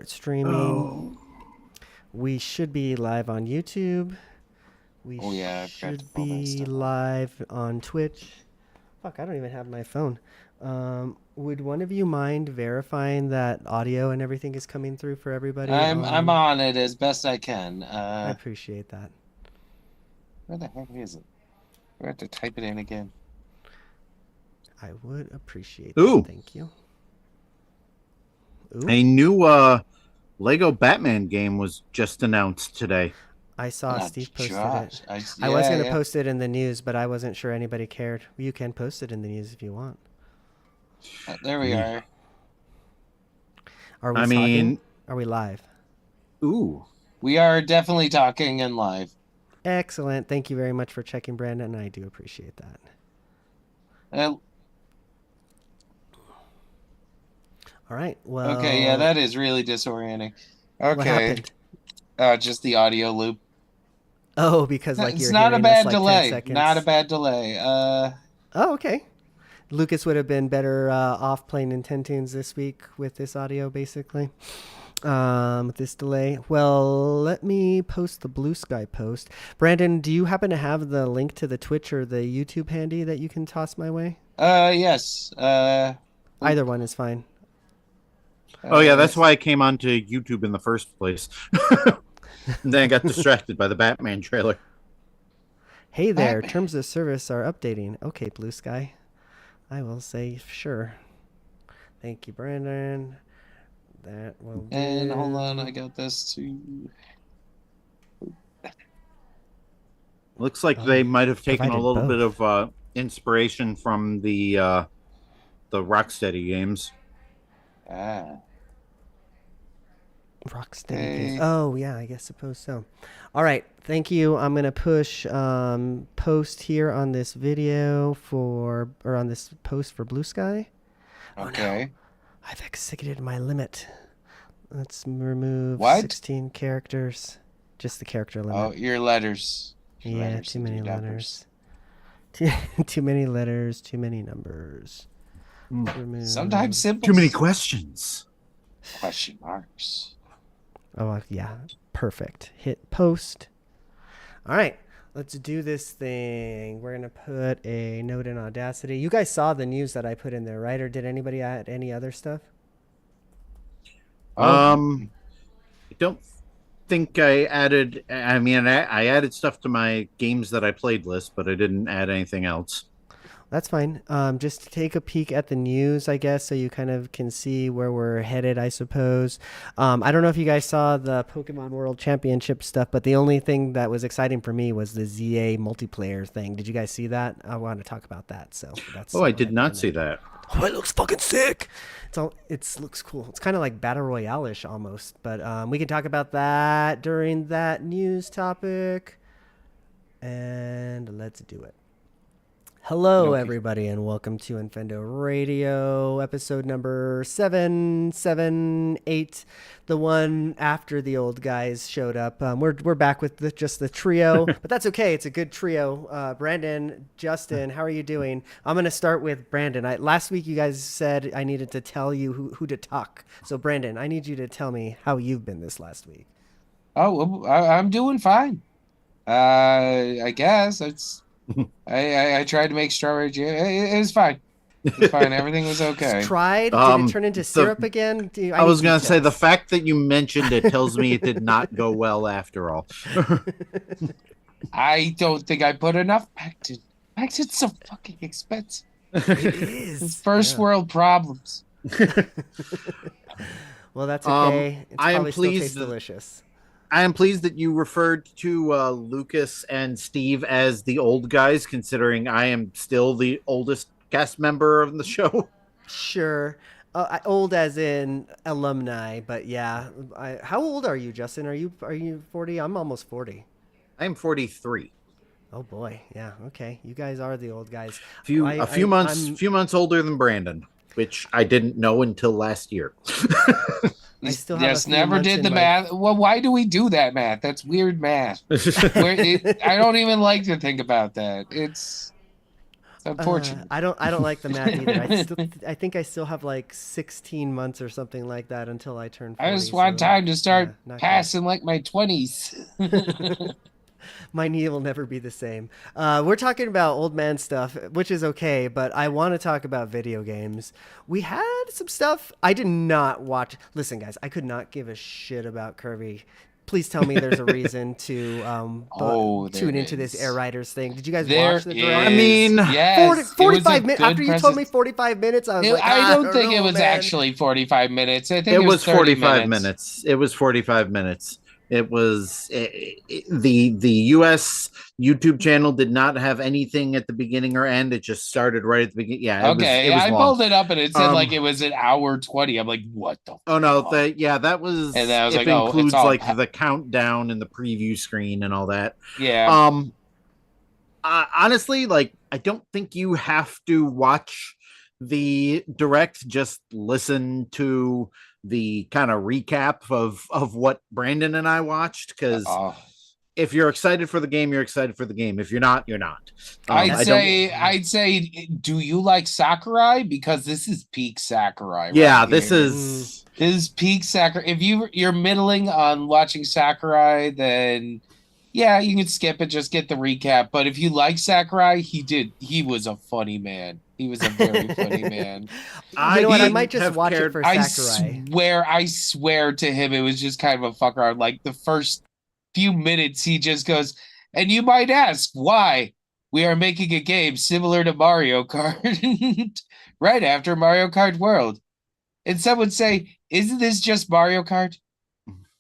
start streaming. Oh. We should be live on YouTube. We should be live on Twitch. Fuck, I don't even have my phone. Would one of you mind verifying that audio and everything is coming through for everybody? I'm on it as best I can. I appreciate that. Where the heck is it? I have to type it in again. I would appreciate Ooh. that. Thank you. Ooh. A new Lego Batman game was just announced today. I saw Steve posted it. I was going to post it in the news, but I wasn't sure anybody cared. You can post it in the news if you want. There we are. Are we talking? Are we live? Ooh. We are definitely talking and live. Excellent. Thank you very much for checking, Brandon. I do appreciate that. All right. Well. Okay. Yeah, that is really disorienting. Okay. What happened? Just the audio loop. Oh, because like it's you're not a bad us, delay. 10 seconds. Not a bad delay. Oh, okay. Lucas would have been better off playing Nintendo's this week with this audio, basically. With this delay. Well, let me post the Blue Sky post. Brandon, do you happen to have the link to the Twitch or the YouTube handy that you can toss my way? Yes. Either one is fine. Oh, yeah, that's why I came onto YouTube in the first place. And then I got distracted by the Batman trailer. Hey there, terms of service are updating. Okay, Blue Sky. I will say sure. Thank you, Brandon. That will do. And hold on, I got this too. Looks like they might have taken a little bit both. of inspiration from the Rocksteady games. Rocksteady games. Oh, yeah, I suppose so. All right, thank you. I'm going to push post here on this video or on this post for Blue Sky. Okay. Oh, no. I've exceeded my limit. Let's remove 16 characters. Just the character limit. Oh, your letters. Yeah, too many letters. Too many letters, too many numbers. Sometimes simple. Too many questions. Question marks. Oh, yeah. Perfect. Hit post. All right. Let's do this thing. We're going to put a note in Audacity. You guys saw the news that I put in there, right? Or did anybody add any other stuff? I don't think I added... I mean, I added stuff to my games that I played list, but I didn't add anything else. That's fine. Just take a peek at the news, I guess, so you kind of can see where we're headed, I suppose. I don't know if you guys saw the Pokemon World Championship stuff, but the only thing that was exciting for me was the ZA multiplayer thing. Did you guys see that? I want to talk about that. So that's. Oh, I did not see that. Oh, it looks fucking sick. It looks cool. It's kind of like Battle Royale-ish almost, but we can talk about that during that news topic. And let's do it. Hello, everybody, and welcome to Infendo Radio, episode number 778, the one after the old guys showed up. We're back with just the trio, but that's okay. It's a good trio. Brandon, Justin, how are you doing? I'm going to start with Brandon. Last week, you guys said I needed to tell you who to talk. So, Brandon, I need you to tell me how you've been this last week. Oh, I'm doing fine. I guess it's... I tried to make strawberry jam. It was fine. It was fine. Everything was okay. Tried? Did it turn into syrup again? I was going to say, the fact that you mentioned it tells me it did not go well after all. I don't think I put enough pectin. Pectin's so fucking expensive. It is. First world problems. Well, that's okay. It's probably still tastes delicious. I am pleased that you referred to Lucas and Steve as the old guys, considering I am still the oldest cast member of the show. Sure. Old as in alumni, but yeah. How old are you, Justin? Are you 40? I'm almost 40. I'm 43. Oh boy, yeah. Okay, you guys are the old guys. A few months older than Brandon, which I didn't know until last year. I still have never did the math. Well, why do we do that math? That's weird math. I don't even like to think about that. Unfortunate. I don't like the math either. I think I still have like 16 months or something like that until I turn 40. I just want so, time to start not passing like my 20s. great. My knee will never be the same. We're talking about old man stuff, which is okay, but I want to talk about video games. We had some stuff I did not watch. Listen, guys, I could not give a shit about Kirby. Please tell me there's a reason to tune into this Air Riders thing. Did you guys watch the direct? I mean, yes, 45 minutes. After you told me 45 minutes, I was like, I don't think know, it was man. actually 45 minutes. I think it was 30 45 minutes. It was 45 minutes. It was the US YouTube channel did not have anything at the beginning or end. It just started right at the beginning. Yeah. Okay, it was I long. pulled it up and it said like it was an hour 20. I'm like, what the? Oh no, that was. And then I was it like, oh, includes it's all like the countdown and the preview screen and all that. Yeah. Honestly, like I don't think you have to watch the direct. Just listen to the kind of recap of what Brandon and I watched, because if you're excited for the game, you're excited for the game. If you're not, you're not. I'd say, do you like Sakurai? Because this is peak Sakurai. Yeah, right this here. is peak Sakurai. If you're middling on watching Sakurai, then yeah, you can skip it. Just get the recap. But if you like Sakurai, he was a funny man. He was a very funny man. You know what? I might just watch it for Sakurai. I swear to him, it was just kind of a fuck around. Like the first few minutes, he just goes, and you might ask why we are making a game similar to Mario Kart right after Mario Kart World. And some would say, isn't this just Mario Kart?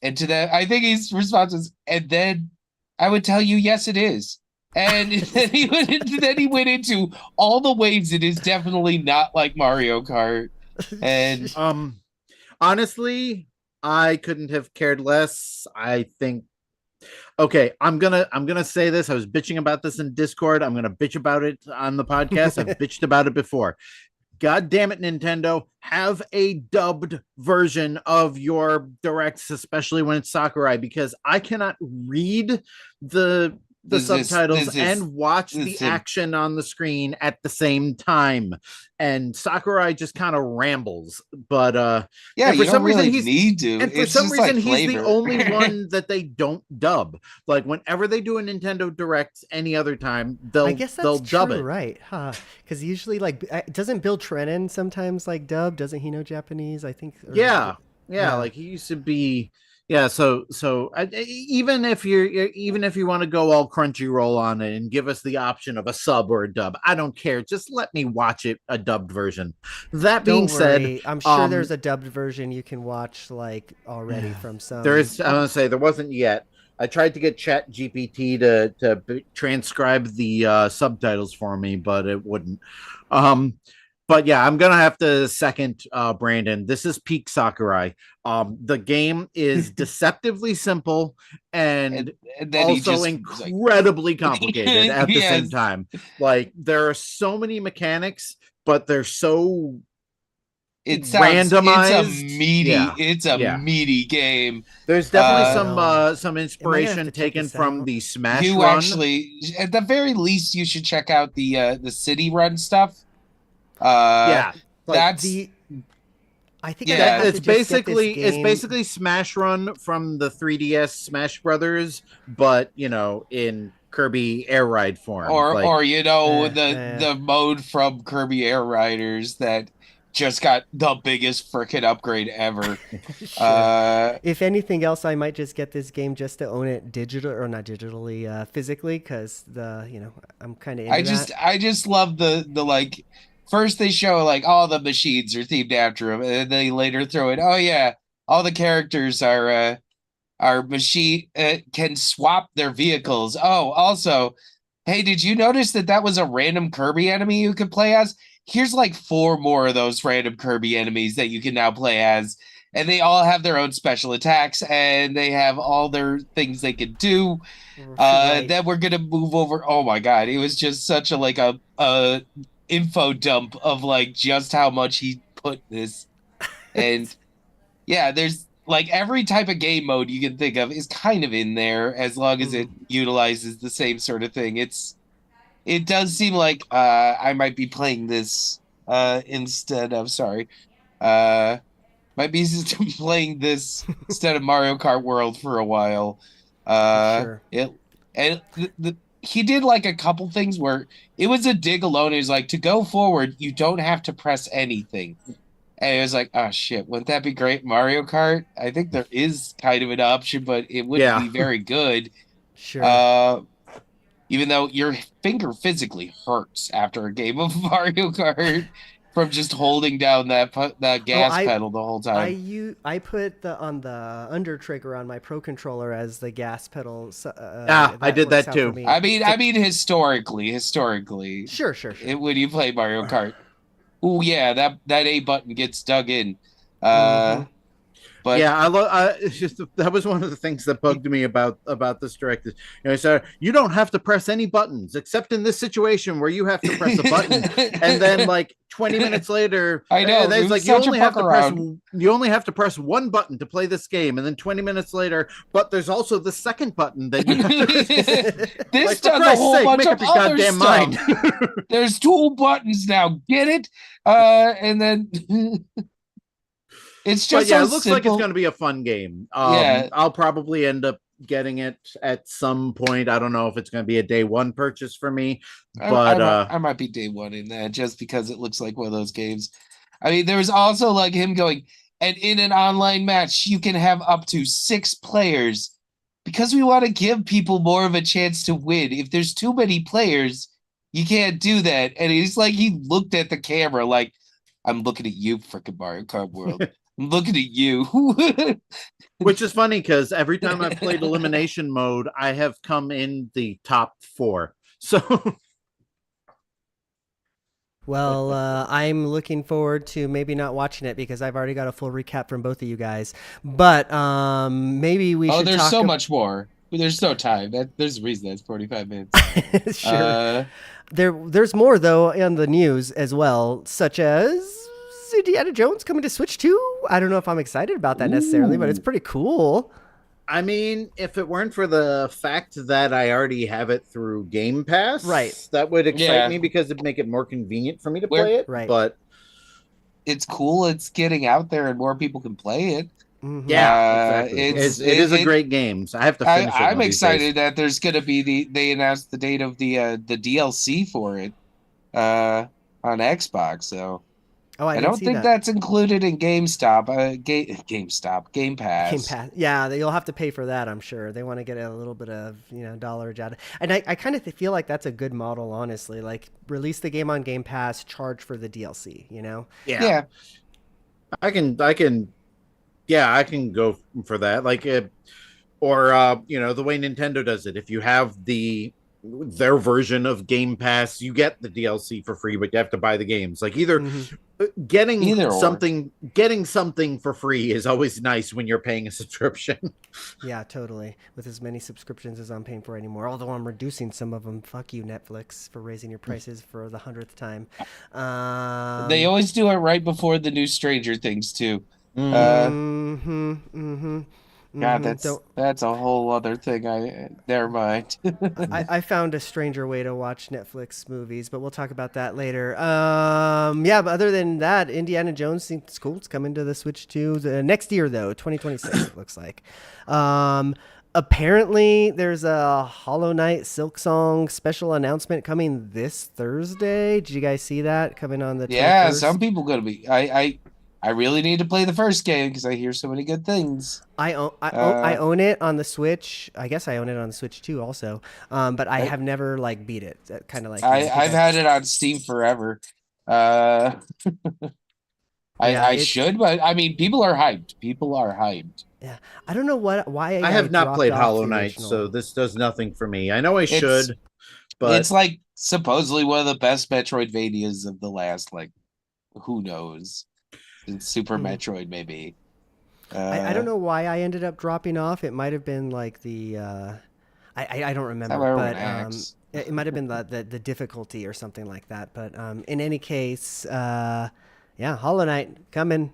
And to that, I think his response was, and then I would tell you, yes, it is. And then he went into all the ways it is definitely not like Mario Kart. And honestly, I couldn't have cared less. I think okay, I'm gonna say this. I was bitching about this in Discord. I'm gonna bitch about it on the podcast. I've bitched about it before. God damn it, Nintendo, have a dubbed version of your directs, especially when it's Sakurai, because I cannot read the subtitles and watch the action on the screen at the same time. And Sakurai just kind of rambles. But yeah, for some reason really need to. And for some reason he's the only one that they don't dub. Like whenever they do a Nintendo Direct any other time, they'll dub it. Right? Huh? Because usually, like, doesn't Bill Trennan sometimes like dub? Doesn't he know Japanese? I think. Yeah. Like he used to be. Yeah, so even if you want to go all Crunchyroll on it and give us the option of a sub or a dub, I don't care. Just let me watch it a dubbed version. That being said, I'm sure there's a dubbed version you can watch like already from some. There is. I'm gonna say there wasn't yet. I tried to get Chat GPT to transcribe the subtitles for me, but it wouldn't. But yeah, I'm gonna have to second Brandon. This is peak Sakurai. The game is deceptively simple and also incredibly complicated at the same time. Like there are so many mechanics, but they're so randomized. It's a meaty game. There's definitely some inspiration taken from the Smash Run. Actually, at the very least, you should check out the City Run stuff. That's I think it's basically Smash Run from the 3DS Smash Brothers, but in Kirby Air Ride form, or the mode from Kirby Air Riders that just got the biggest frickin' upgrade ever. Sure. If anything else, I might just get this game just to own it physically, because I'm kind of. I just love the like. First, they show like all the machines are themed after him, and then they later throw in, oh yeah, all the characters are machine can swap their vehicles. Oh, also, hey, did you notice that was a random Kirby enemy you could play as? Here's like 4 more of those random Kirby enemies that you can now play as, and they all have their own special attacks, and they have all their things they can do. Right. Then we're gonna move over. Oh my god, it was just such a info dump of like just how much he put this. And yeah, there's like every type of game mode you can think of is kind of in there, as long as it utilizes the same sort of thing. It's it does seem like I might be playing this instead of might be playing this instead of Mario Kart World for a while. Sure. It and he did like a couple things where it was a dig alone. It was like, to go forward, you don't have to press anything. And it was like, oh shit, wouldn't that be great? Mario Kart? I think there is kind of an option, but it wouldn't Yeah. be very good. Sure. Even though your finger physically hurts after a game of Mario Kart from just holding down that gas pedal the whole time. I put the on the under trigger on my Pro controller as the gas pedal. I did works that out too. for me. I mean, historically, Sure. when you play Mario Kart, oh yeah, that A button gets dug in. Mhm. But yeah, I love. It's just that was one of the things that bugged me about this direct. Is, so you don't have to press any buttons except in this situation where you have to press a button, and then like 20 minutes later, I know it's like you only have to press one button to play this game, and then 20 minutes later, but there's also the second button that you have to press. This like, does a whole bunch of other goddamn stuff. mind. There's 2 buttons now. Get it? And then. It's just it simple. looks like it's going to be a fun game. Yeah. I'll probably end up getting it at some point. I don't know if it's going to be a day one purchase for me, but I might be day one in that just because it looks like one of those games. I mean, there was also like him going, and in an online match, you can have up to 6 players because we want to give people more of a chance to win. If there's too many players, you can't do that. And he's like, he looked at the camera like, I'm looking at you, freaking Mario Kart World. I'm looking at you. Which is funny because every time I've played elimination mode, I have come in the top 4. So, Well, I'm looking forward to maybe not watching it because I've already got a full recap from both of you guys. But maybe we should. Oh, there's so much more. There's no time. There's a reason that's 45 minutes. Sure. There's more though in the news as well, such as Indiana Jones coming to Switch 2. I don't know if I'm excited about that necessarily, but it's pretty cool. I mean, if it weren't for the fact that I already have it through Game Pass, right, that would excite me because it'd make it more convenient for me to play it. Right. But it's cool. It's getting out there and more people can play it. Mm-hmm. Yeah, exactly. It is a great game. So I have to finish it. I'm excited that there's going to be they announced the date of the DLC for it on Xbox. So I don't think that's included in GameStop. Game Pass. Game Pass. Yeah, you'll have to pay for that. I'm sure they want to get a little bit of dollarage out of it. And I kind of feel like that's a good model, honestly. Like release the game on Game Pass, charge for the DLC. Yeah. I can go for that. Like or the way Nintendo does it. If you have their version of Game Pass, you get the DLC for free, but you have to buy the games. Like getting something for free is always nice when you're paying a subscription. Yeah, totally. With as many subscriptions as I'm paying for anymore, although I'm reducing some of them. Fuck you, Netflix, for raising your prices for the 100th time. They always do it right before the new Stranger Things too. God, that's a whole other thing. Never mind. I found a stranger way to watch Netflix movies, but we'll talk about that later. Yeah, but other than that, Indiana Jones seems cool. It's coming to the Switch 2 next year, though, 2026. It looks like. Apparently, there's a Hollow Knight Silksong special announcement coming this Thursday. Did you guys see that coming on the? 21st? Yeah, some people gonna be. I really need to play the first game because I hear so many good things. I own it on the Switch. I guess I own it on the Switch too, also. But I have never beat it. Kind of like I've had it on Steam forever. I should, but I mean, people are hyped. Yeah, I don't know why I have not played Hollow Knight, so this does nothing for me. I know I should, but it's like supposedly one of the best Metroidvanias of the last who knows. Super Metroid, maybe. I don't know why I ended up dropping off. It might have been like the I don't remember, but it might have been the difficulty or something like that. But in any case, yeah, Hollow Knight coming.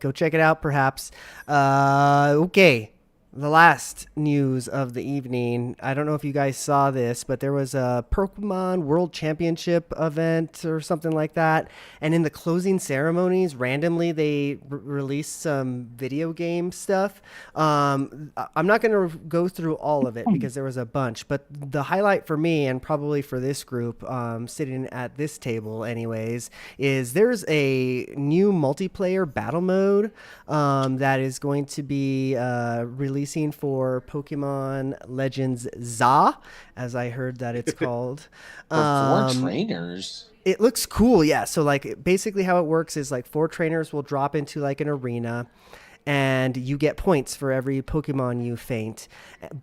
Go check it out, perhaps. Okay, The last news of the evening. I don't know if you guys saw this, but there was a Pokemon World Championship event or something like that. And in the closing ceremonies, randomly they released some video game stuff. I'm not going to go through all of it because there was a bunch. But the highlight for me, and probably for this group sitting at this table, anyways, is there's a new multiplayer battle mode that is going to be releasing for Pokemon Legends ZA, as I heard that it's called. For 4 trainers. It looks cool, yeah. So like basically how it works is like 4 trainers will drop into like an arena, and you get points for every Pokemon you faint.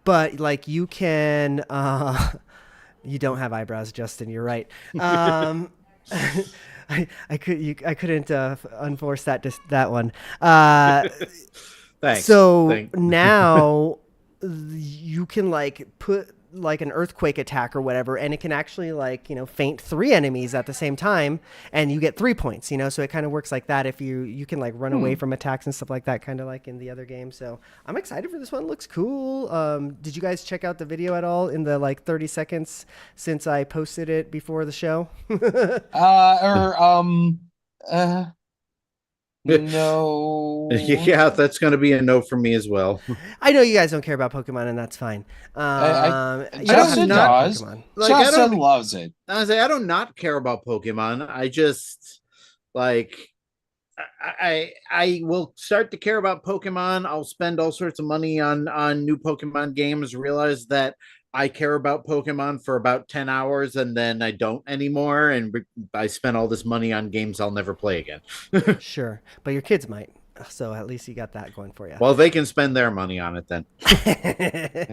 But like you can you don't have eyebrows, Justin, you're right. I couldn't unforce that one. Thanks. So now you can like put like an earthquake attack or whatever, and it can actually like, faint 3 enemies at the same time, and you get 3 points, so it kind of works like that. If you can like run away from attacks and stuff like that, kind of like in the other game. So I'm excited for this one. It looks cool. Did you guys check out the video at all in the like 30 seconds since I posted it before the show? No. Yeah, that's going to be a no for me as well. I know you guys don't care about Pokemon, and that's fine. Justin does. Like, Justin loves it. I don't not care about Pokemon. I just like I will start to care about Pokemon. I'll spend all sorts of money on new Pokemon games. Realize that I care about Pokemon for about 10 hours and then I don't anymore. And I spent all this money on games I'll never play again. Sure. But your kids might. So at least you got that going for you. Well, they can spend their money on it then. That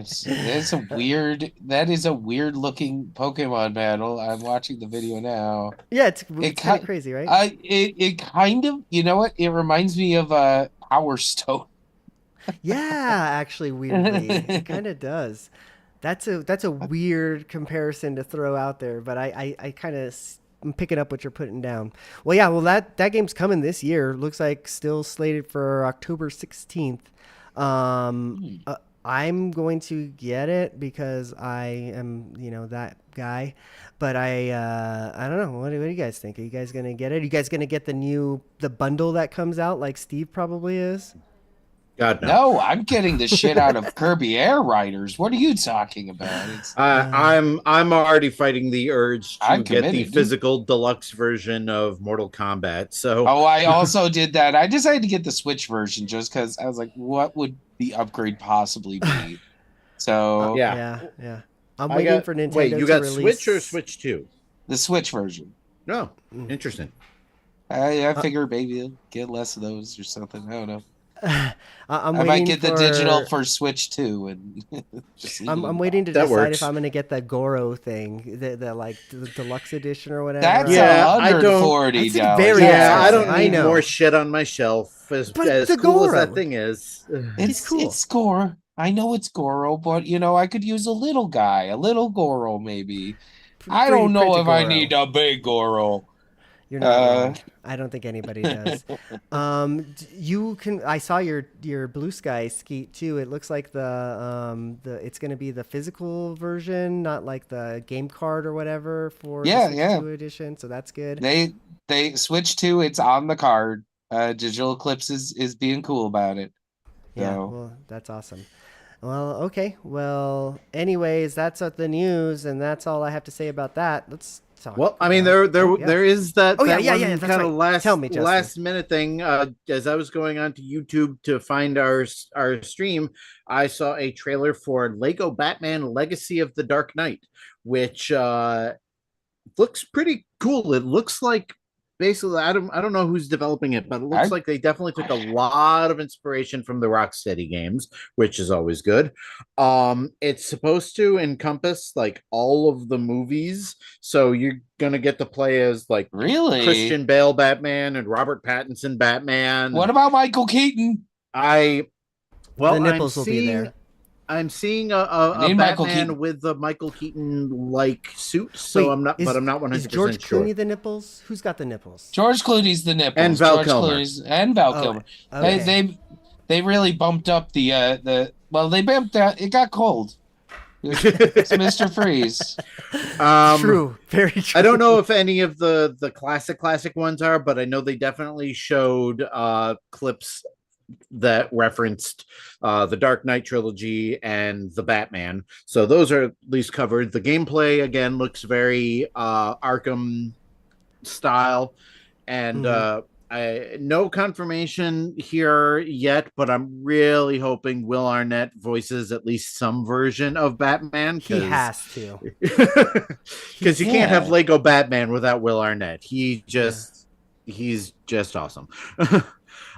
is a weird looking Pokemon battle. I'm watching the video now. Yeah, it's kind of crazy, right? It kind of, you know what? It reminds me of Power Stone. Yeah, actually, weirdly. It kind of does. That's a weird comparison to throw out there, but I kind of I'm picking up what you're putting down. Well, yeah, that game's coming this year. Looks like still slated for October 16th. I'm going to get it because I am, that guy. But I don't know. What do you guys think? Are you guys gonna get it? Are you guys gonna get the bundle that comes out like Steve probably is? God no. No, I'm getting the shit out of Kirby Air Riders. What are you talking about? I'm already fighting the urge to get the committed. physical deluxe version of Mortal Kombat. So I also did that. I decided to get the Switch version just because I was like, what would the upgrade possibly be? So yeah. I'm waiting for Nintendo. Wait, you got release... Switch or Switch 2? The Switch version. No, interesting. I figure maybe I'll get less of those or something. I don't know. I might get the digital for Switch 2 and I'm waiting to decide if I'm going to get the Goro thing, the deluxe edition or whatever. That's $140. I don't need more shit on my shelf. As cool as that thing is, it's cool. It's Goro. I know it's Goro, but I could use a little guy, a little Goro maybe. I don't know if I need a big Goro. You're not wrong. I don't think anybody does. You can. I saw your Blue Sky Skeet too. It looks like the it's going to be the physical version, not like the game card or whatever for the Switch 2 edition. So that's good. They Switch 2. It's on the card. Digital Eclipse is being cool about it. Yeah, well, that's awesome. Well, okay. Well, anyways, that's the news, and that's all I have to say about that. Let's. Well, I mean, there is that that's kind of right. last minute thing. As I was going on to YouTube to find our stream, I saw a trailer for Lego Batman: Legacy of the Dark Knight, which looks pretty cool. It looks like basically I don't know who's developing it, but it looks like they definitely took a lot of inspiration from the Rocksteady games, which is always good. It's supposed to encompass like all of the movies, so you're gonna get to play as like Christian Bale Batman and Robert Pattinson Batman. What about Michael Keaton? The nipples will be there. I'm seeing a Batman with the Michael Keaton like suit, so I'm not 100% Is George sure. Clooney the nipples? Who's got the nipples? George Clooney's the nipples, and Val Kilmer. And Val Kilmer. Okay. They really bumped up the Well, they bumped out. It got cold. It's Mr. Freeze. Um, True, very true. I don't know if any of the classic ones are, but I know they definitely showed clips that referenced the Dark Knight trilogy and the Batman. So those are at least covered. The gameplay again looks very Arkham style, and Mhm. no confirmation here yet, but I'm really hoping Will Arnett voices at least some version of Batman He because has to. because you can't have Yeah. Lego Batman without Will Arnett. Yeah. He's just awesome.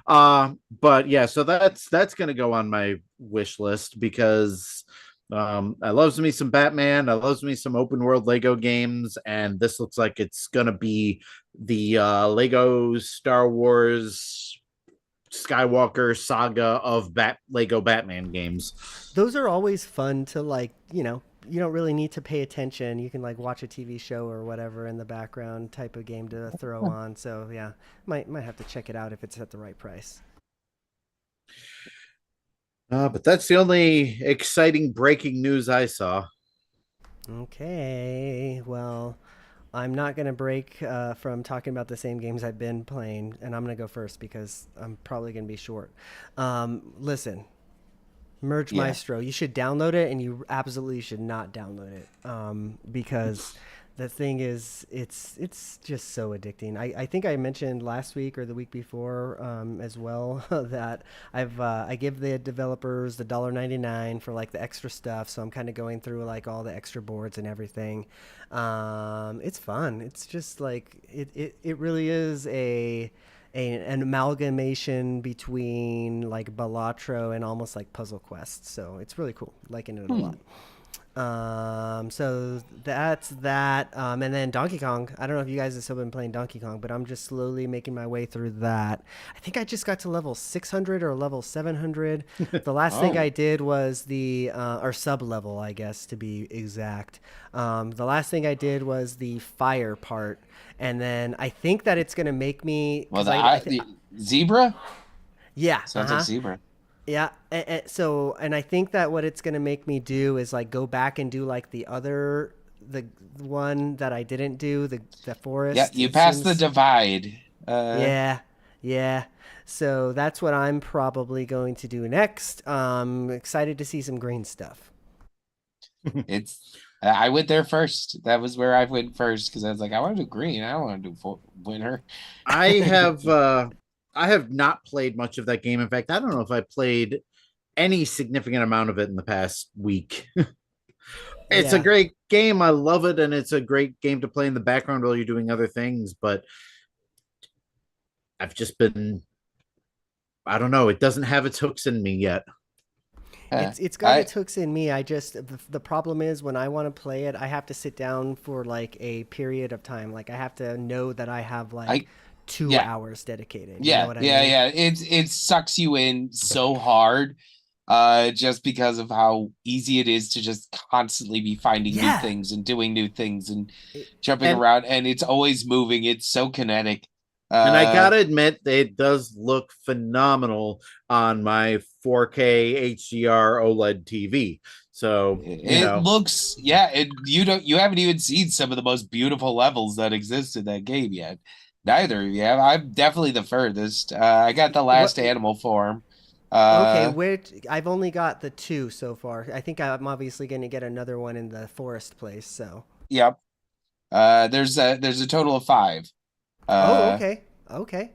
But yeah, so that's gonna go on my wish list because I loves me some Batman, I loves me some open world Lego games, and this looks like it's gonna be the Lego Star Wars Skywalker saga of Lego Batman games. Those are always fun to like, you don't really need to pay attention. You can like watch a TV show or whatever in the background type of game to throw on. So yeah, might have to check it out if it's at the right price. But that's the only exciting breaking news I saw. Okay, well, I'm not gonna break from talking about the same games I've been playing, and I'm gonna go first because I'm probably gonna be short. Listen, Merge Yeah. Maestro. You should download it, and you absolutely should not download it because the thing is, it's just so addicting. I think I mentioned last week or the week before as well that I give the developers the $1.99 for like the extra stuff. So I'm kind of going through like all the extra boards and everything. It's fun. It's just like it really is an amalgamation between like Balatro and almost like Puzzle Quest. So it's really cool. Liking it a lot. So that's that. And then Donkey Kong. I don't know if you guys have still been playing Donkey Kong, but I'm just slowly making my way through that. I think I just got to level 600 or level 700. The last thing Oh. I did was or sub level, I guess, to be exact. The last thing I did was the fire part. And then I think that it's going to make me, Well, because I the zebra yeah, sounds like zebra. yeah, and I think that what it's gonna make me do is like go back and do like the one that I didn't do, the Yeah, forest. you It passed the seems, divide. yeah, yeah. So that's what I'm probably going to do next. Excited to see some green stuff. It's I went there first. That was where I went first because I was like, I want to do green. I don't want to do winter. I have I have not played much of that game. In fact, I don't know if I played any significant amount of it in the past week. It's a Yeah, great game. I love it, and it's a great game to play in the background while you're doing other things. But I've just been, I don't know, it doesn't have its hooks in me yet. Uh, it's got I its hooks in me. I just the problem is when I want to play it, I have to sit down for like a period of time. Like I have to know that I have like I 2 yeah. hours dedicated. You know Yeah, what I yeah, mean? yeah. It sucks you in so hard, just because of how easy it is to just constantly be finding new Yeah. things and doing new things and It, jumping And around, and it's always moving. It's so kinetic. and I Uh, gotta admit, it does look phenomenal on my 4K HDR OLED TV. So, you it know, looks, yeah. You haven't even seen some of the most beautiful levels that exist in that game yet. Neither of you have. I'm definitely the furthest. I got the what? last animal form. Okay, Uh, which I've only got the two so far. I think I'm obviously going to get another one in the forest place. So. yep. There's a total of five. Oh, Uh, okay. Okay.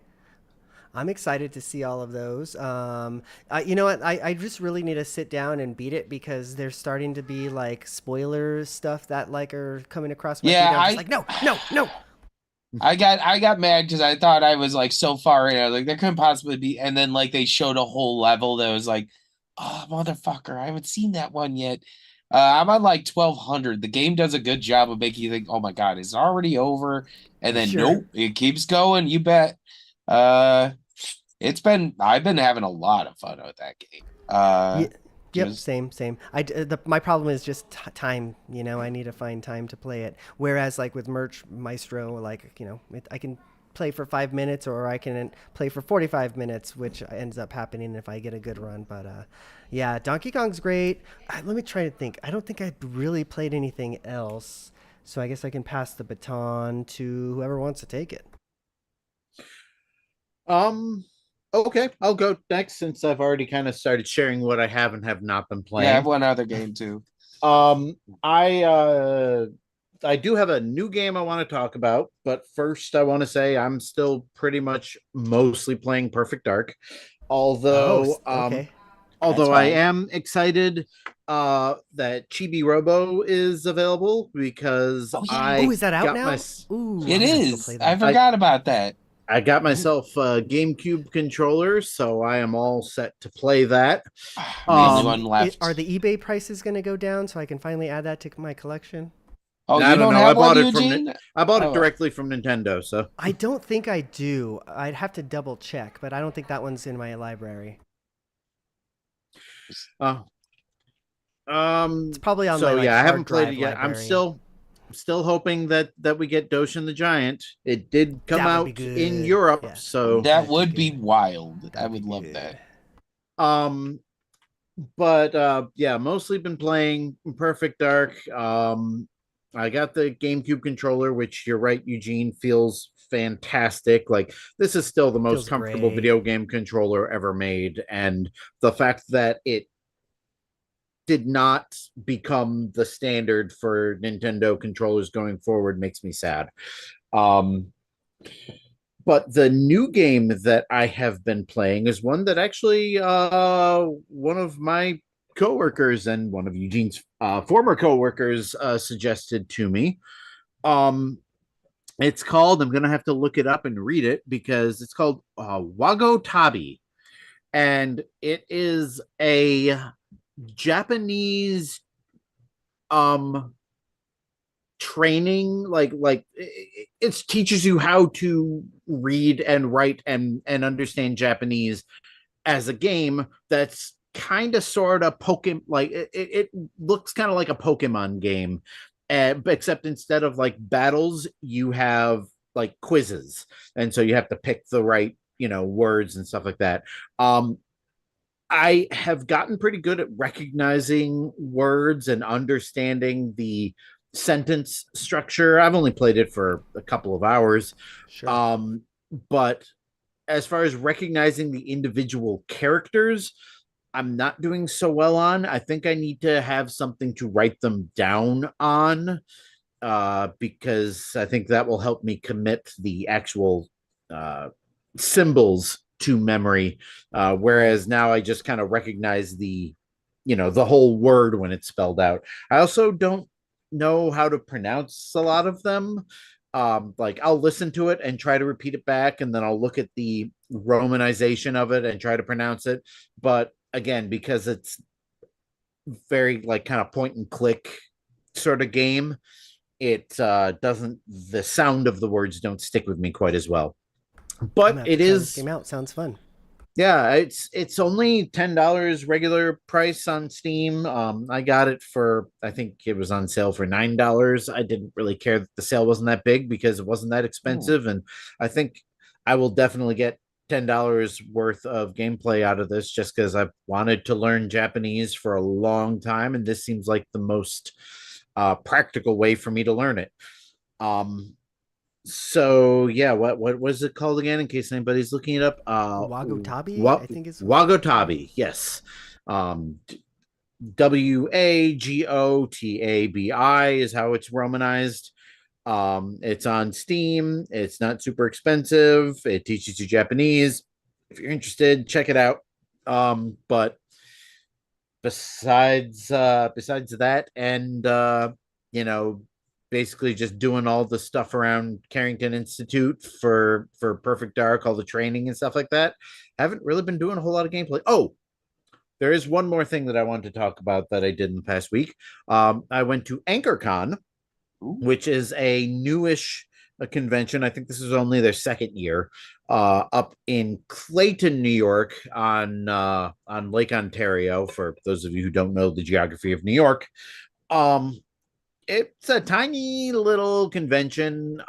I'm excited to see all of those. You know what? I just really need to sit down and beat it because there's starting to be like spoiler stuff that like are coming across my feed. yeah, I'm just like, no, no, no. I got mad because I thought I was like so far in. I was like, there couldn't possibly be. And then like they showed a whole level that was like, oh motherfucker, I haven't seen that one yet. I'm on like 1200. The game does a good job of making you think, oh my god, it's already over. And then Sure. nope, it keeps going. You bet. Uh, I've been having a lot of fun with that game. Yeah. Yep, Just same, same. My problem is just time. You know, I need to find time to play it. Whereas, like with Merch Maestro, like I can play for 5 minutes, or I can play for 45 minutes, which ends up happening if I get a good run. But yeah, Donkey Kong's great. Let me try to think. I don't think I've really played anything else, so I guess I can pass the baton to whoever wants to take it. Okay, I'll go next since I've already kind of started sharing what I have and have not been playing. Yeah, I have one other game too. I do have a new game I want to talk about, but first I want to say I'm still pretty much mostly playing Perfect Dark. Although okay. although I am excited that Chibi Robo is available because is that out now? Ooh, it is. I forgot about that. I got myself a GameCube controller, so I am all set to play that. The only one left. Are the eBay prices going to go down so I can finally add that to my collection? Oh, you don't have one, Eugene? I bought it directly from Nintendo, so I don't think I do. I'd have to double check, but I don't think that one's in my library. It's probably on my I haven't played it yet. Library. I'm still hoping that we get Doshin the Giant. It did come out in Europe, so that would be wild. I would love that. But yeah, mostly been playing Perfect Dark. I got the GameCube controller, which you're right, Eugene, feels fantastic. Like, this is still the most comfortable video game controller ever made, and the fact that it did not become the standard for Nintendo controllers going forward makes me sad. But the new game that I have been playing is one that actually one of my coworkers and one of Eugene's former coworkers suggested to me. It's called, I'm going to have to look it up and read it because it's called Wago Tabi. And it is a Japanese training, like it teaches you how to read and write and understand Japanese as a game that's kind of sort of Pokemon, like it looks kind of like a Pokemon game, except instead of like battles you have like quizzes, and so you have to pick the right words and stuff like that. I have gotten pretty good at recognizing words and understanding the sentence structure. I've only played it for a couple of hours. Sure. But as far as recognizing the individual characters, I'm not doing so well on. I think I need to have something to write them down on, because I think that will help me commit the actual symbols to memory, whereas now I just kind of recognize the whole word when it's spelled out. I also don't know how to pronounce a lot of them. Like, I'll listen to it and try to repeat it back, and then I'll look at the romanization of it and try to pronounce it. But again, because it's very like kind of point and click sort of game, it doesn't, the sound of the words don't stick with me quite as well. But it is came out. Sounds fun. Yeah, it's only $10 regular price on Steam. I got it for, I think it was on sale for $9. I didn't really care that the sale wasn't that big because it wasn't that expensive. And I think I will definitely get $10 worth of gameplay out of this just because I've wanted to learn Japanese for a long time, and this seems like the most practical way for me to learn it. So yeah, what was it called again? In case anybody's looking it up, Wago Tabi, I think is Wago Tabi. Yes, WAGOTABI is how it's romanized. It's on Steam. It's not super expensive. It teaches you Japanese. If you're interested, check it out. But besides that, and basically just doing all the stuff around Carrington Institute for Perfect Dark, all the training and stuff like that, haven't really been doing a whole lot of gameplay. Oh, there is one more thing that I wanted to talk about that I did in the past week. I went to AnchorCon, which is a newish convention. I think this is only their second year, up in Clayton, New York, on Lake Ontario. For those of you who don't know the geography of New York, it's a tiny little convention.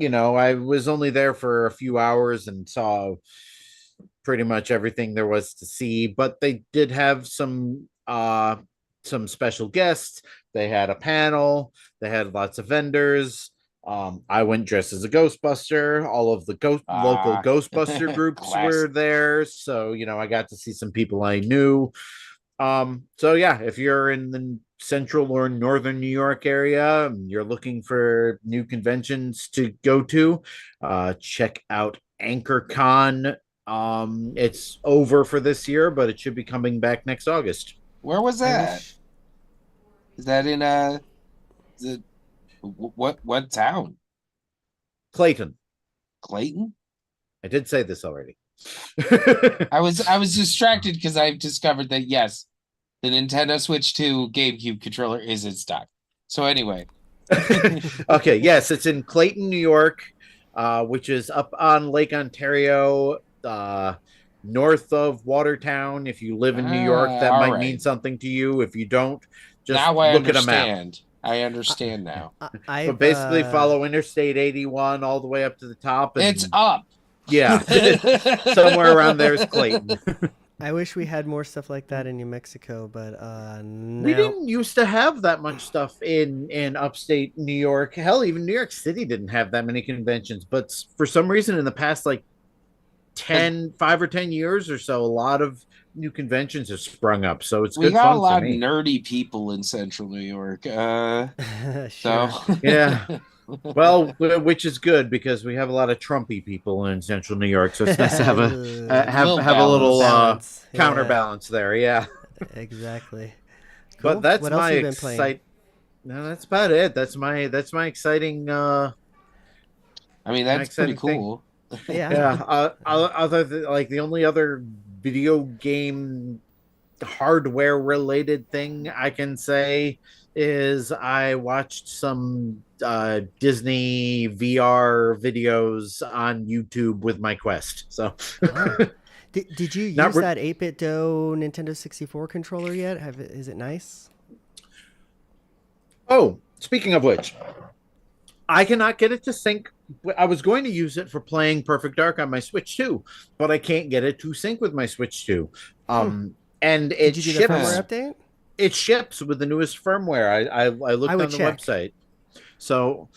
I was only there for a few hours and saw pretty much everything there was to see, but they did have some special guests. They had a panel, they had lots of vendors. I went dressed as a Ghostbuster. All of the local Ah, Ghostbuster groups were classic. there, so I got to see some people I knew. So yeah, if you're in the central or northern New York area and you're looking for new conventions to go to, check out AnchorCon. It's over for this year, but it should be coming back next August. Where was I that? wish. Is that in is it, what town? Clayton, Clayton? I did say this already. I was distracted because I've discovered that yes, the Nintendo Switch 2 GameCube controller is in stock. So anyway, Okay, yes, it's in Clayton, New York, which is up on Lake Ontario, north of Watertown. If you live in New York, that all might mean right. something to you. If you don't, just Now I look at a map. understand. I understand now. But I've basically, follow Interstate 81 all the way up to the top, It's and up. yeah, somewhere around there is Clayton. I wish we had more stuff like that in New Mexico, but We now didn't used to have that much stuff in upstate New York. Hell, even New York City didn't have that many conventions. But for some reason, in the past like 5 or 10 years or so, a lot of new conventions have sprung up. So it's We good got a fun for lot of me. nerdy people in Central New York. So sure. Yeah. Well, which is good because we have a lot of Trumpy people in Central New York, so it's nice to have a Little have a Little little balance. balance. Yeah, counterbalance there. Yeah. exactly. But Cool. that's What else my have you been playing? excite. No, that's about it. That's my exciting I mean, my that's pretty exciting thing. cool. Yeah. Yeah. Other than, like the only other video game hardware related thing I can say is I watched some Disney VR videos on YouTube with my Quest. So Oh. Did you not use re- that 8-bit Do Nintendo 64 controller yet? Is it nice? Oh, speaking of which, I cannot get it to sync. I was going to use it for playing Perfect Dark on my Switch 2, but I can't get it to sync with my Switch 2. Hmm. And Did it you do the firmware ships. update? It ships with the newest firmware. I I looked would on the check. website. So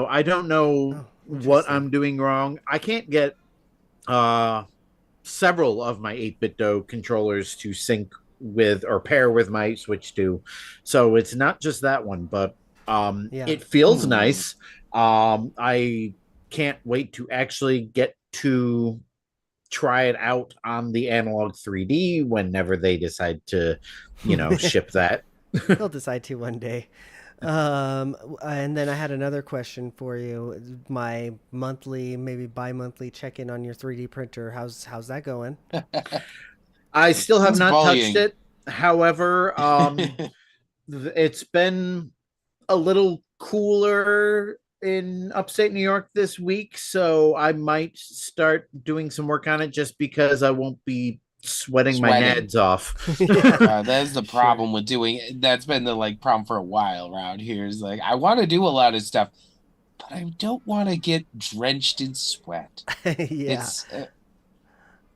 I don't know Oh, what interesting. I'm doing wrong. I can't get uh several of my 8-bit Do controllers to sync with or pair with my Switch 2. So it's not just that one, but Yeah. it feels Hmm. nice. I can't wait to actually get to try it out on the analog 3D whenever they decide to, ship that. They'll decide to one day. And then I had another question for you. My monthly, maybe bi-monthly check-in on your 3D printer. How's that going? I still have It's not touched bullying. it. However, it's been a little cooler in upstate New York this week, so I might start doing some work on it just because I won't be sweating my Sweating. nads off. Yeah, That's the sure. problem with doing that's been the problem for a while around here is like I want to do a lot of stuff, but I don't want to get drenched in sweat. Yeah. It's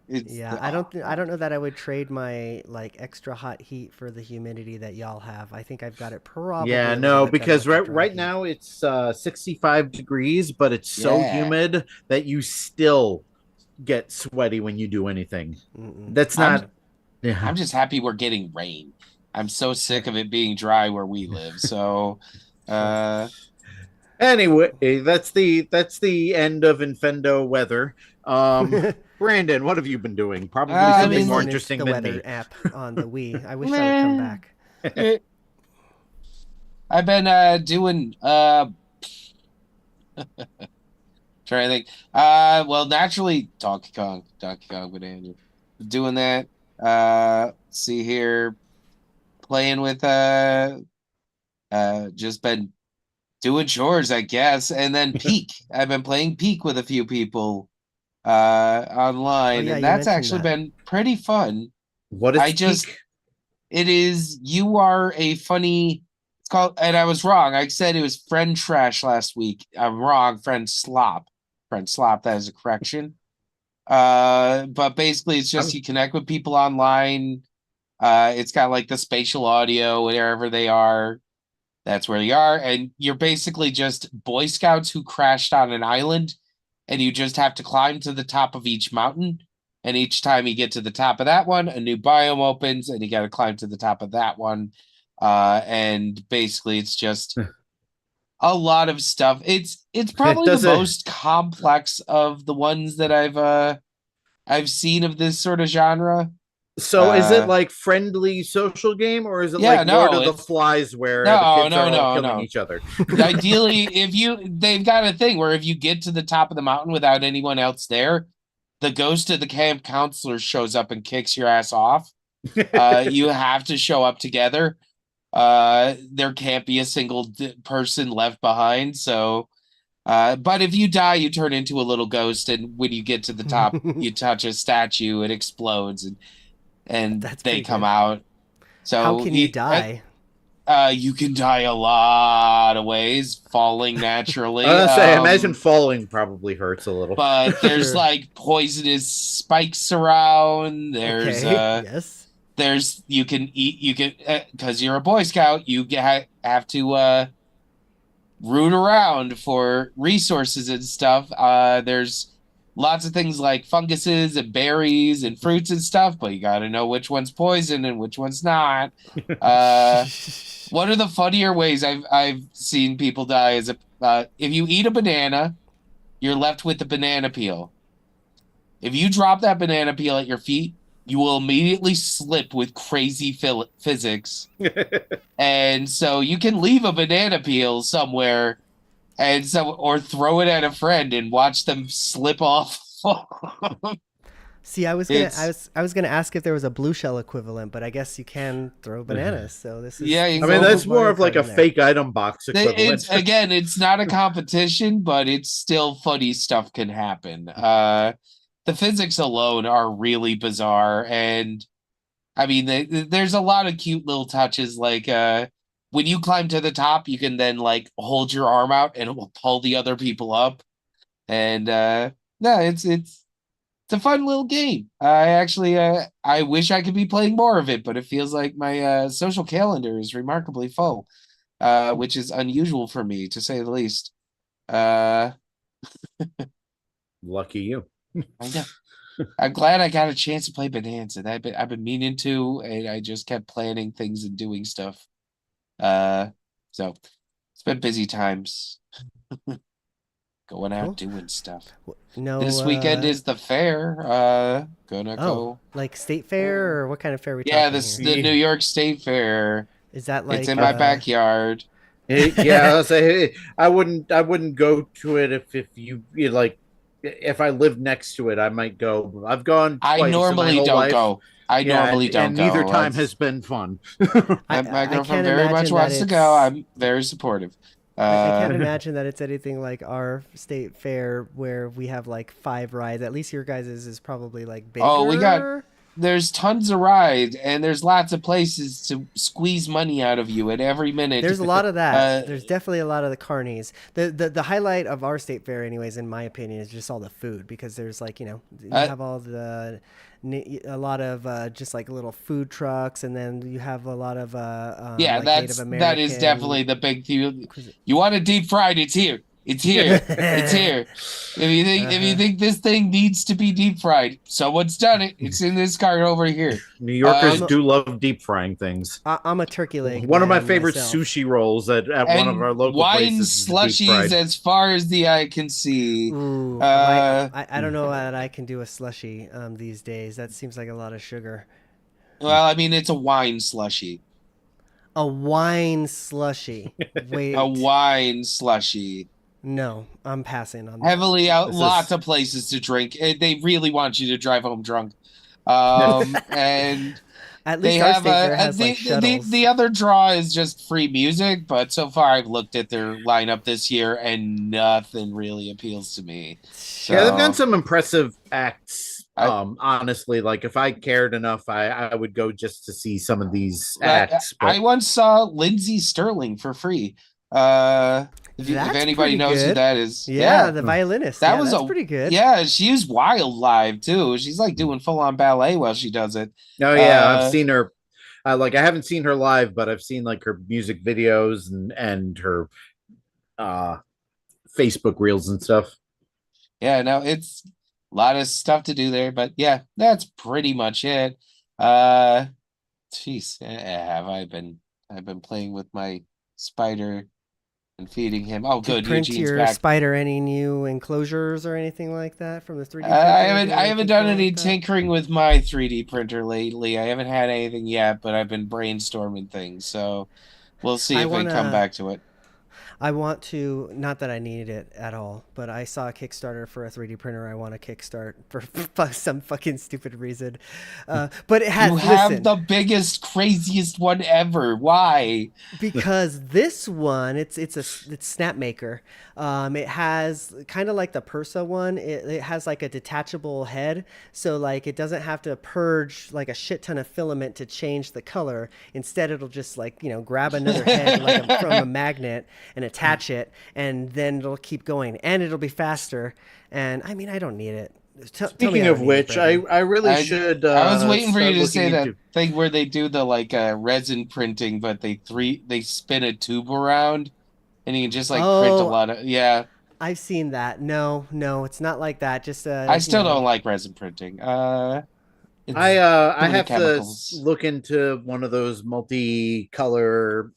it's Yeah, the I don't know that I would trade my like extra hot heat for the humidity that y'all have. I think I've got it probably Yeah, a little no, bit better because with the dry right heat. now it's 65 degrees, but it's so yeah. humid that you still get sweaty when you do anything. Mm-mm. That's I'm not. Yeah. I'm just happy we're getting rain. I'm so sick of it being dry where we live. So Sure. uh Anyway, that's the end of Infendo weather. Brandon, what have you been doing? Probably I I've something been mean more listening to interesting the than weather me. app on the Wii. I wish that would come meh, back. eh, I've been doing trying to think. Well, naturally, Donkey Kong Bananza, doing that. See here, playing with just been doing chores, I guess, and then Peak. I've been playing Peak with a few people Oh online, yeah, and you that's mentioned actually that. been pretty fun. What I is just peak? it is you are a funny. called, and I was wrong. I said it was Friend Trash last week. I'm wrong. Friend Slop. Friend Slop. That is a correction. But basically, it's just you connect with people online. It's got like the spatial audio wherever they are. That's where you are, and you're basically just Boy Scouts who crashed on an island, and you just have to climb to the top of each mountain. And each time you get to the top of that one, a new biome opens, and you got to climb to the top of that one. And basically, it's just a lot of stuff. It's probably the most complex of the ones that I've seen of this sort of genre. So is it like friendly social game, or is it like Lord of the Flies where the kids are all killing each other? Ideally, they've got a thing where if you get to the top of the mountain without anyone else there, the ghost of the camp counselor shows up and kicks your ass off. You have to show up together. There can't be a single person left behind. So, but if you die, you turn into a little ghost, and when you get to the top, you touch a statue, it explodes, and they come out. So how can you die? You can die a lot of ways, falling naturally. I was gonna say, imagine falling probably hurts a little. But there's like poisonous spikes around. There's yes. There's you can because you're a Boy Scout, you have to root around for resources and stuff. There's lots of things like funguses and berries and fruits and stuff, but you got to know which one's poison and which one's not. One of the funnier ways I've seen people die is if you eat a banana, you're left with the banana peel. If you drop that banana peel at your feet, you will immediately slip with crazy physics. And so you can leave a banana peel somewhere or throw it at a friend and watch them slip off. See, I was gonna ask if there was a blue shell equivalent, but I guess you can throw bananas. So this is I mean that's more of like a fake item box equivalent. It's not a competition, but it's still funny stuff can happen. The physics alone are really bizarre, and I mean there's a lot of cute little touches like when you climb to the top, you can then like hold your arm out and it will pull the other people up. And it's a fun little game. I actually I wish I could be playing more of it, but it feels like my social calendar is remarkably full, which is unusual for me to say the least. Lucky you. I know. I'm glad I got a chance to play Bananza. I've been meaning to, and I just kept planning things and doing stuff. So it's been busy times. Going out doing stuff. This weekend is the fair. Gonna go like state fair, or what kind of fair are we talking here? The New York State Fair. Is that like it's in my backyard? I'll say I wouldn't go to it if you like. If I lived next to it, I might go. I've gone twice. I normally don't go. I normally don't go. Neither time has been fun. My girlfriend very much wants to go. I'm very supportive. I can't imagine that it's anything like our state fair where we have like 5 rides. At least your guys' is probably like bigger. Oh, there's tons of rides, and there's lots of places to squeeze money out of you at every minute. There's a lot of that. There's definitely a lot of the carnies. The highlight of our state fair, anyways, in my opinion, is just all the food, because there's like, you have all a lot of just like little food trucks, and then you have a lot of like Native American. That is definitely the big thing. You want it deep fried? It's here. It's here. It's here. If you think this thing needs to be deep fried, someone's done it. It's in this cart over here. New Yorkers do love deep frying things. I'm a turkey leg. One of my favorite sushi rolls at one of our local places. Wine slushies as far as the eye can see. Ooh, I don't know that I can do a slushy these days. That seems like a lot of sugar. Well, I mean, it's a wine slushy. A wine slushy. Wait. A wine slushy. No, I'm passing on that. Heavily out, lots of places to drink. They really want you to drive home drunk. And at least our state fair has like shuttles. The other draw is just free music, but so far I've looked at their lineup this year and nothing really appeals to me. So, yeah, they've got some impressive acts. Honestly, like if I cared enough, I would go just to see some of these acts. I But once saw Lindsay Sterling for free. Uh, if That's anybody pretty knows who good. that is, Yeah, yeah, the violinist. that Yeah, was that's a pretty good. yeah. She was wild live too. She's like doing full on ballet while she does it. oh yeah, I've Uh, seen her. Like I haven't seen her live, but I've seen like her music videos and her uh Facebook reels and stuff. yeah, no, it's a lot of stuff to do there, but yeah, that's pretty much it. Uh, Jeez, have I been? I've been playing with my spider and feeding him. Oh, Did you good, print Eugene's your back. spider any new enclosures or anything like that from the 3D printer? I haven't done any like tinkering with my 3D printer lately. I haven't had anything yet, but I've been brainstorming things. So we'll see I if I come wanna. back to it. I want to. Not that I needed it at all, but I saw a Kickstarter for a 3D printer. I want to kickstart for some fucking stupid reason. But it has. You have Listen, the biggest, craziest one ever. Why? because this one it's Snapmaker. It has kind of like the Persa one. It has like a detachable head, so like it doesn't have to purge like a shit ton of filament to change the color. Instead, it'll just like grab another head like from a magnet and attach it, and then it'll keep going, and it'll be faster. And I mean, I don't need it. Tell me Speaking I of don't need it, which, I Brendan. I really should I was waiting for you start to looking say that into. thing where they do the like resin printing, but they spin a tube around and you can just like print a Oh, lot of yeah. I've seen that. No, no, it's not like that. Just I still don't like resin printing. It's too I many have to chemicals. look into one of those multicolor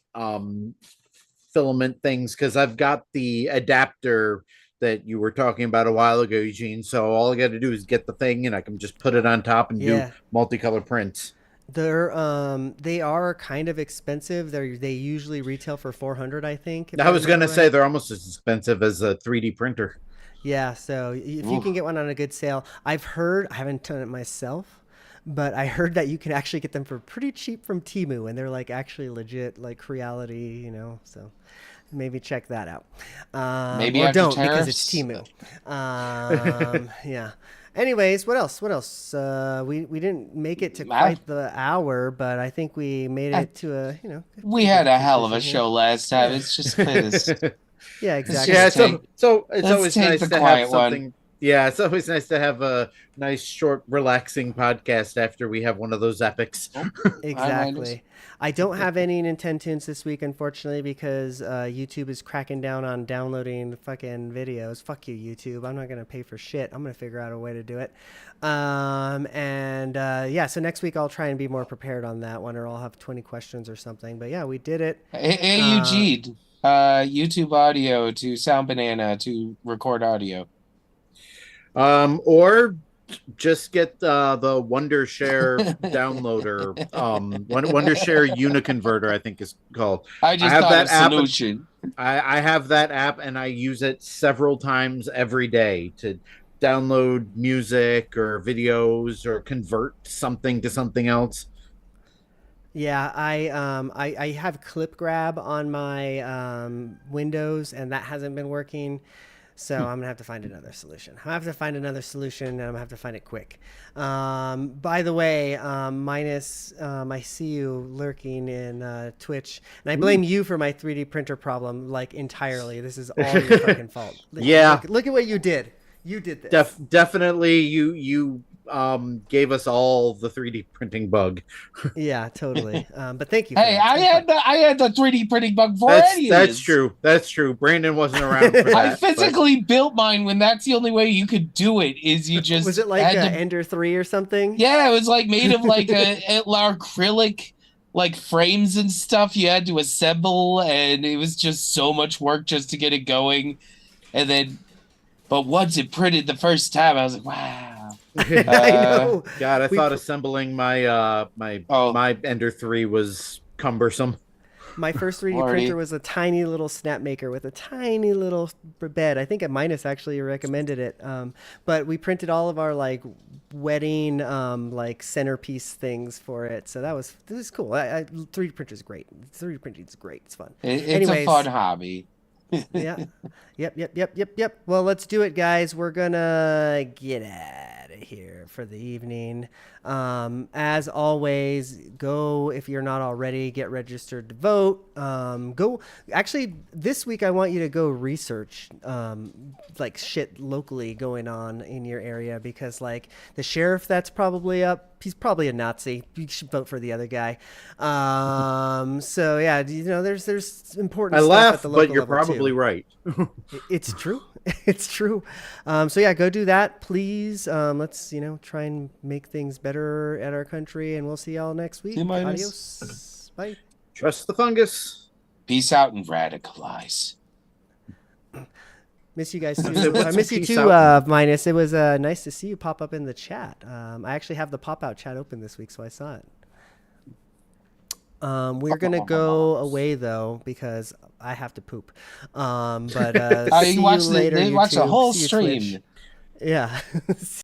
filament things because I've got the adapter that you were talking about a while ago, Eugene. So all I got to do is get the thing, and I can just put it on top and do yeah. multicolor prints. They are kind of expensive. They usually retail for 400, I think, if I I was remember gonna say right. they're almost as expensive as a 3D printer. Yeah, so if you Oof. can get one on a good sale, I've heard, I haven't done it myself, but I heard that you can actually get them for pretty cheap from Temu, and they're like actually legit, like reality. So maybe check that out. Maybe Or after don't because it's tariffs. Temu. Yeah. Anyways, what else? What else? We didn't make it to I, quite the hour, but I think we made I, it to a we pretty had good a hell of a conclusion here. show last time. Yeah. It's just this. Yeah, Let's Yeah, just exactly. take so it's let's always take nice the to have quiet one. something. Yeah, it's always nice to have a nice, short, relaxing podcast after we have one of those epics. Oh, hi, Linus. Exactly. I don't have any Nintendo tunes this week, unfortunately, because YouTube is cracking down on downloading fucking videos. Fuck you, YouTube. I'm not gonna pay for shit. I'm gonna figure out a way to do it. And yeah, so next week I'll try and be more prepared on that one, or I'll have 20 questions or something. But yeah, we did it. Hey, Uh, Eugene. YouTube audio to Sound Banana to record audio. Or just get the Wondershare downloader, Wondershare Uniconverter, I think is called. I I just have thought that of app. solution. I have that app, and I use it several times every day to download music or videos or convert something to something else. Yeah, I have Clip Grab on my Windows, and that hasn't been working. So I'm gonna have to find another solution. I have to find another solution, and I'm gonna have to find it quick. By the way, Minus, I see you lurking in Twitch, and I blame you for my 3D printer problem, like entirely. This is all your fucking fault. Yeah, Look at what you did. You did this. definitely you gave us all the 3D printing bug. Yeah, totally. But thank you for Hey, that. It's been fun. I had the 3D printing bug for That's any of that's this. true. That's true. Brandon wasn't around for that. I but- physically built mine when that's the only way you could do it is you just Was it like had to Ender 3 or something? yeah, it was like made of like a acrylic like frames and stuff you had to assemble and it was just so much work just to get it going. And then but once it printed the first time, I was like, wow. I know. God, I We thought pr- assembling my Oh, my Ender 3 was cumbersome. My first 3D Lordy. printer was a tiny little snap maker with a tiny little bed. I think at Minus actually recommended it. But we printed all of our like wedding like centerpiece things for it. So this is cool. 3D printer is great. 3D printing is great. It's fun. it's Anyways, a fun hobby. yeah. Yep. Well, let's do it, guys. We're gonna get at of here for the evening. As always, go, if you're not already, get registered to vote. Go. Actually, this week I want you to go research like shit locally going on in your area, because like the sheriff that's probably up, he's probably a Nazi. You should vote for the other guy. So yeah, there's important I stuff laugh, at the local but you're level, probably too. right. It's true. It's true. So yeah, go do that, please. Let's try and make things better at our country, and we'll see y'all next week. T-minus. Adios. Bye. Trust the fungus. Peace out and radicalize. Miss you guys too. So what's I miss you peace too, out? Minus. It was nice to see you pop up in the chat. I actually have the pop-out chat open this week, so I saw it. We're gonna go away though because I have to poop. But see you later. They watch the YouTube. whole See you, stream. Twitch. Yeah.